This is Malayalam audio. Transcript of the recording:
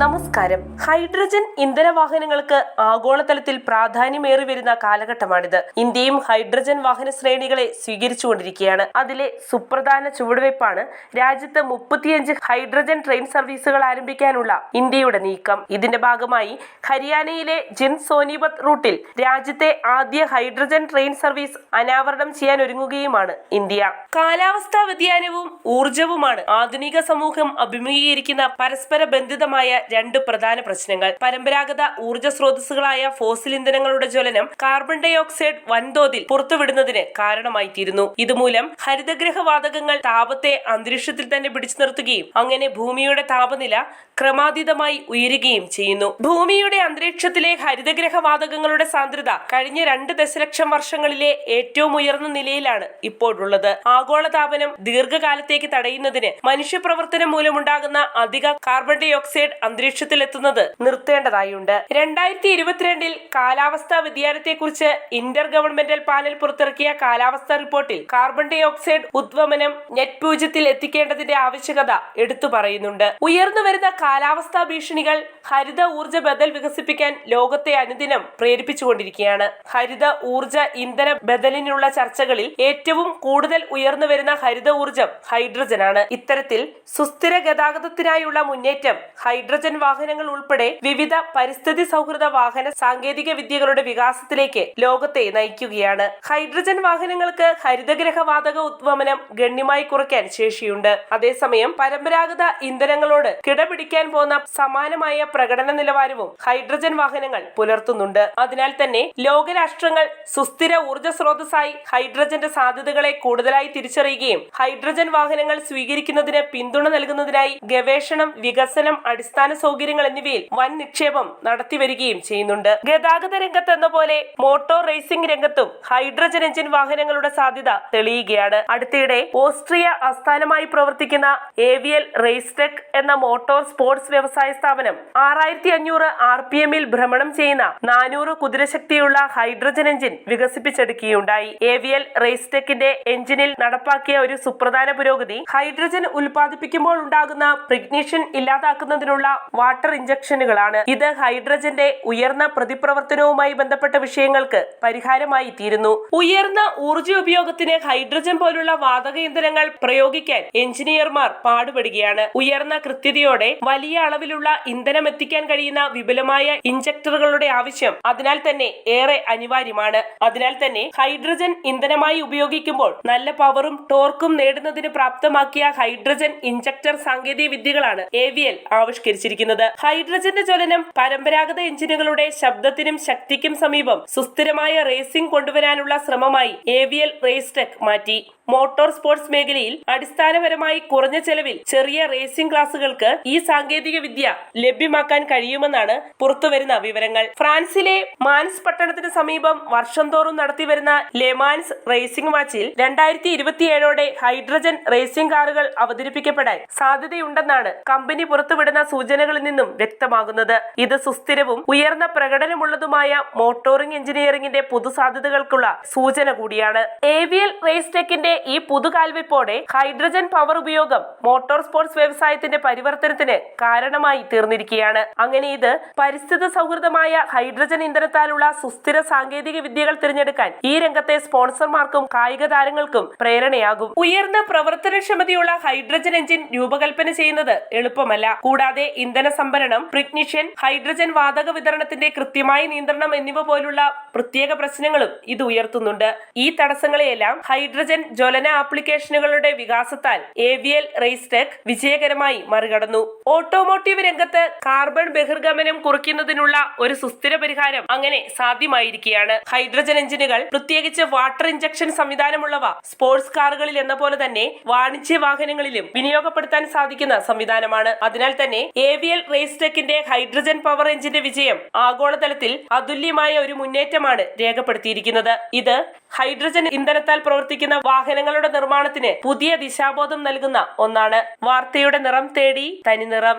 നമസ്കാരം. ഹൈഡ്രജൻ ഇന്ധന വാഹനങ്ങൾക്ക് ആഗോളതലത്തിൽ പ്രാധാന്യമേറി വരുന്ന കാലഘട്ടമാണിത്. ഇന്ത്യയും ഹൈഡ്രജൻ വാഹന ശ്രേണികളെ സ്വീകരിച്ചുകൊണ്ടിരിക്കുകയാണ്. അതിലെ സുപ്രധാന ചുവടുവയ്പ്പാണ് രാജ്യത്ത് 35 ഹൈഡ്രജൻ ട്രെയിൻ സർവീസുകൾ ആരംഭിക്കാനുള്ള ഇന്ത്യയുടെ നീക്കം. ഇതിന്റെ ഭാഗമായി ഹരിയാനയിലെ ജിന്ദ് സോനിപത്ത് റൂട്ടിൽ രാജ്യത്തെ ആദ്യ ഹൈഡ്രജൻ ട്രെയിൻ സർവീസ് അനാവരണം ചെയ്യാൻ ഒരുങ്ങുകയുമാണ് ഇന്ത്യ. കാലാവസ്ഥാ വ്യതിയാനവും ഊർജവുമാണ് ആധുനിക സമൂഹം അഭിമുഖീകരിക്കുന്ന പരസ്പര ബന്ധിതമായ രണ്ട് പ്രധാന പ്രശ്നങ്ങൾ. പരമ്പരാഗത ഊർജ്ജ സ്രോതസ്സുകളായ ഫോസിൽ ഇന്ധനങ്ങളുടെ ജ്വലനം കാർബൺ ഡൈ ഓക്സൈഡ് വൻതോതിൽ പുറത്തുവിടുന്നതിന് കാരണമായിത്തീരുന്നു. ഇതുമൂലം ഹരിതഗ്രഹ വാതകങ്ങൾ താപത്തെ അന്തരീക്ഷത്തിൽ തന്നെ പിടിച്ചു നിർത്തുകയും അങ്ങനെ ഭൂമിയുടെ താപനില ക്രമാതീതമായി ഉയരുകയും ചെയ്യുന്നു. ഭൂമിയുടെ അന്തരീക്ഷത്തിലെ ഹരിതഗ്രഹ വാതകങ്ങളുടെ സാന്ദ്രത കഴിഞ്ഞ 2 ദശലക്ഷം വർഷങ്ങളിലെ ഏറ്റവും ഉയർന്ന നിലയിലാണ് ഇപ്പോഴുള്ളത്. ആഗോളതാപനം ദീർഘകാലത്തേക്ക് തടയുന്നതിന് മനുഷ്യപ്രവർത്തനം മൂലമുണ്ടാകുന്ന അധിക കാർബൺ ഡൈ ഓക്സൈഡ് അന്തരീക്ഷത്തിൽ എത്തുന്നത് നിർത്തേണ്ടതായുണ്ട്. 2022 കാലാവസ്ഥാ വ്യതിയാനത്തെക്കുറിച്ച് ഇന്റർ ഗവൺമെന്റൽ പാനൽ പുറത്തിറക്കിയ കാലാവസ്ഥാ റിപ്പോർട്ടിൽ കാർബൺ ഡൈ ഓക്സൈഡ് ഉദ്വമനം നെറ്റ് 0-ൽ എത്തിക്കേണ്ടതിന്റെ ആവശ്യകത എടുത്തു പറയുന്നുണ്ട്. ഉയർന്നു വരുന്ന കാലാവസ്ഥാ ഭീഷണികൾ ഹരിത ഊർജ്ജ ബദൽ വികസിപ്പിക്കാൻ ലോകത്തെ അനുദിനം പ്രേരിപ്പിച്ചുകൊണ്ടിരിക്കുകയാണ്. ഹരിത ഊർജ്ജ ഇന്ധന ബദലിനുള്ള ചർച്ചകളിൽ ഏറ്റവും കൂടുതൽ ഉയർന്നു വരുന്ന ഹരിത ഊർജ്ജം ഹൈഡ്രജനാണ്. ഇത്തരത്തിൽ സുസ്ഥിര ഗതാഗതത്തിനായുള്ള മുന്നേറ്റം ഹൈഡ്രജൻ വാഹനങ്ങൾ ഉൾപ്പെടെ വിവിധ പരിസ്ഥിതി സൗഹൃദ വാഹന സാങ്കേതിക വിദ്യകളുടെ വികാസത്തിലേക്ക് ലോകത്തെ നയിക്കുകയാണ്. ഹൈഡ്രജൻ വാഹനങ്ങൾക്ക് ഹരിതഗ്രഹ വാതക ഉദ്വമനം ഗണ്യമായി കുറയ്ക്കാൻ ശേഷിയുണ്ട്. അതേസമയം പരമ്പരാഗത ഇന്ധനങ്ങളോട് കിടപിടിക്കാൻ പോകുന്ന സമാനമായ പ്രകടന നിലവാരവും ഹൈഡ്രജൻ വാഹനങ്ങൾ പുലർത്തുന്നുണ്ട്. അതിനാൽ തന്നെ ലോകരാഷ്ട്രങ്ങൾ സുസ്ഥിര ഊർജ്ജ സ്രോതസ്സായി ഹൈഡ്രജന്റെ സാധ്യതകളെ കൂടുതലായി തിരിച്ചറിയുകയും ഹൈഡ്രജൻ വാഹനങ്ങൾ സ്വീകരിക്കുന്നതിന് പിന്തുണ നൽകുന്നതിനായി ഗവേഷണം, വികസനം, അടിസ്ഥാന സൗകര്യങ്ങൾ എന്നിവയിൽ വൻ നിക്ഷേപം നടത്തിവരികയും ചെയ്യുന്നുണ്ട്. ഗതാഗത രംഗത്ത് എന്ന പോലെ മോട്ടോർ റേസിംഗ് രംഗത്തും ഹൈഡ്രജൻ എഞ്ചിൻ വാഹനങ്ങളുടെ സാധ്യത തെളിയുകയാണ്. അടുത്തിടെ ഓസ്ട്രിയ ആസ്ഥാനമായി പ്രവർത്തിക്കുന്ന ഏവിയൽ റേസ്ടെക് എന്ന മോട്ടോർ സ്പോർട്സ് വ്യവസായ സ്ഥാപനം 6500 RPM-ൽ ഭ്രമണം ചെയ്യുന്ന 400 കുതിരശക്തിയുള്ള ഹൈഡ്രജൻ എഞ്ചിൻ വികസിപ്പിച്ചെടുക്കുകയുണ്ടായി. ഏവിയൽ റേസ്ടെക്കിന്റെ എഞ്ചിനിൽ നടപ്പാക്കിയ ഒരു സുപ്രധാന പുരോഗതി ഹൈഡ്രജൻ ഉൽപ്പാദിപ്പിക്കുമ്പോൾ ഉണ്ടാകുന്ന പ്രിഗ്നീഷൻ ഇല്ലാതാക്കുന്നതിനുള്ള വാട്ടർ ഇഞ്ചക്ഷനുകളാണ്. ഇത് ഹൈഡ്രജന്റെ ഉയർന്ന പ്രതിപ്രവർത്തനവുമായി ബന്ധപ്പെട്ട വിഷയങ്ങൾക്ക് പരിഹാരമായി തീരുന്നു. ഉയർന്ന ഊർജ്ജ ഉപയോഗത്തിന് ഹൈഡ്രജൻ പോലുള്ള വാതക ഇന്ധനങ്ങൾ പ്രയോഗിക്കാൻ എഞ്ചിനീയർമാർ പാടുപെടുകയാണ്. ഉയർന്ന കൃത്യതയോടെ വലിയ അളവിലുള്ള ഇന്ധനം എത്തിക്കാൻ കഴിയുന്ന വിപുലമായ ഇഞ്ചക്ടറുകളുടെ ആവശ്യം അതിനാൽ തന്നെ ഏറെ അനിവാര്യമാണ്. അതിനാൽ തന്നെ ഹൈഡ്രജൻ ഇന്ധനമായി ഉപയോഗിക്കുമ്പോൾ നല്ല പവറും ടോർക്കും നേടുന്നതിന് പ്രാപ്തമാക്കിയ ഹൈഡ്രജൻ ഇഞ്ചക്ടർ സാങ്കേതിക വിദ്യകളാണ് ഏവിയൽ ആവിഷ്കരിച്ചിരിക്കുന്നത്. ഹൈഡ്രജന്റെ ജ്വലനം പരമ്പരാഗത എഞ്ചിനുകളുടെ ശബ്ദത്തിനും ശക്തിക്കും സമീപം സുസ്ഥിരമായ റേസിംഗ് കൊണ്ടുവരാനുള്ള ശ്രമമായി ഏവിയൽ റേസ്ടെക് മാറ്റി. മോട്ടോർ സ്പോർട്സ് മേഖലയിൽ അടിസ്ഥാനപരമായി കുറഞ്ഞ ചെലവിൽ ചെറിയ റേസിംഗ് ക്ലാസുകൾക്ക് ഈ സാങ്കേതിക വിദ്യ ലഭ്യമാക്കാൻ കഴിയുമെന്നാണ് പുറത്തുവരുന്ന വിവരങ്ങൾ. ഫ്രാൻസിലെ മാൻസ് പട്ടണത്തിന് സമീപം വർഷം തോറും നടത്തിവരുന്ന ലെമാൻസ് റേസിംഗ് മാച്ചിൽ 2027 ഹൈഡ്രജൻ റേസിംഗ് കാറുകൾ അവതരിപ്പിക്കപ്പെടാൻ സാധ്യതയുണ്ടെന്നാണ് കമ്പനി പുറത്തുവിടുന്ന സൂചനകളിൽ നിന്നും വ്യക്തമാകുന്നത്. ഇത് സുസ്ഥിരവും ഉയർന്ന പ്രകടനമുള്ളതുമായ മോട്ടോറിംഗ് എഞ്ചിനീയറിംഗിന്റെ പുതുസാധ്യതകൾക്കുള്ള സൂചന കൂടിയാണ്. ഏവിയൽ റേസ്ടെക്കിന്റെ ഈ പുതുകാൽവെപ്പോടെ ഹൈഡ്രജൻ പവർ ഉപയോഗം മോട്ടോർ സ്പോർട്സ് വ്യവസായത്തിന്റെ പരിവർത്തനത്തിന് കാരണമായി തീർന്നിരിക്കുകയാണ്. അങ്ങനെ ഇത് പരിസ്ഥിതി സൗഹൃദമായ ഹൈഡ്രജൻ ഇന്ധനത്താലുള്ള സുസ്ഥിര സാങ്കേതിക വിദ്യകൾ തിരഞ്ഞെടുക്കാൻ ഈ രംഗത്തെ സ്പോൺസർമാർക്കും കായിക താരങ്ങൾക്കും പ്രേരണയാകും. ഉയർന്ന പ്രവർത്തനക്ഷമതയുള്ള ഹൈഡ്രജൻ എഞ്ചിൻ രൂപകൽപ്പന ചെയ്യുന്നത് എളുപ്പമല്ല. കൂടാതെ ഇന്ധന സംഭരണം, പ്രിഗ്നിഷൻ, ഹൈഡ്രജൻ വാതക വിതരണത്തിന്റെ കൃത്യമായ നിയന്ത്രണം എന്നിവ പോലുള്ള പ്രത്യേക പ്രശ്നങ്ങളും ഇത് ഉയർത്തുന്നുണ്ട്. ഈ തടസ്സങ്ങളെയെല്ലാം ഹൈഡ്രജൻ ജ്വലന ആപ്ലിക്കേഷനുകളുടെ വികാസത്താൽ ഏവിയൽ റേസ്ടെക് വിജയകരമായി മറികടന്നു. ഓട്ടോമോട്ടീവ് രംഗത്ത് കാർബൺ ബഹിർഗമനം കുറയ്ക്കുന്നതിനുള്ള ഒരു സുസ്ഥിര പരിഹാരം അങ്ങനെ സാധ്യമായിരിക്കുകയാണ്. ഹൈഡ്രജൻ എഞ്ചിനുകൾ, പ്രത്യേകിച്ച് വാട്ടർ ഇഞ്ചക്ഷൻ സംവിധാനമുള്ളവ സ്പോർട്സ് കാറുകളിൽ എന്ന പോലെ തന്നെ വാണിജ്യ വാഹനങ്ങളിലും വിനിയോഗപ്പെടുത്താൻ സാധിക്കുന്ന സംവിധാനമാണ്. അതിനാൽ തന്നെ ഏവിയൽ റേസ്ടെക്കിന്റെ ഹൈഡ്രജൻ പവർ എഞ്ചിന്റെ വിജയം ആഗോളതലത്തിൽ അതുല്യമായ ഒരു മുന്നേറ്റമാണ് രേഖപ്പെടുത്തിയിരിക്കുന്നത്. ഇത് ഹൈഡ്രജൻ ഇന്ധനത്താൽ പ്രവർത്തിക്കുന്ന വാഹനങ്ങളുടെ നിർമ്മാണത്തിന് പുതിയ ദിശാബോധം നൽകുന്ന ഒന്നാണ്. വാർത്തയുടെ നിറം തേടി തനിനിറം.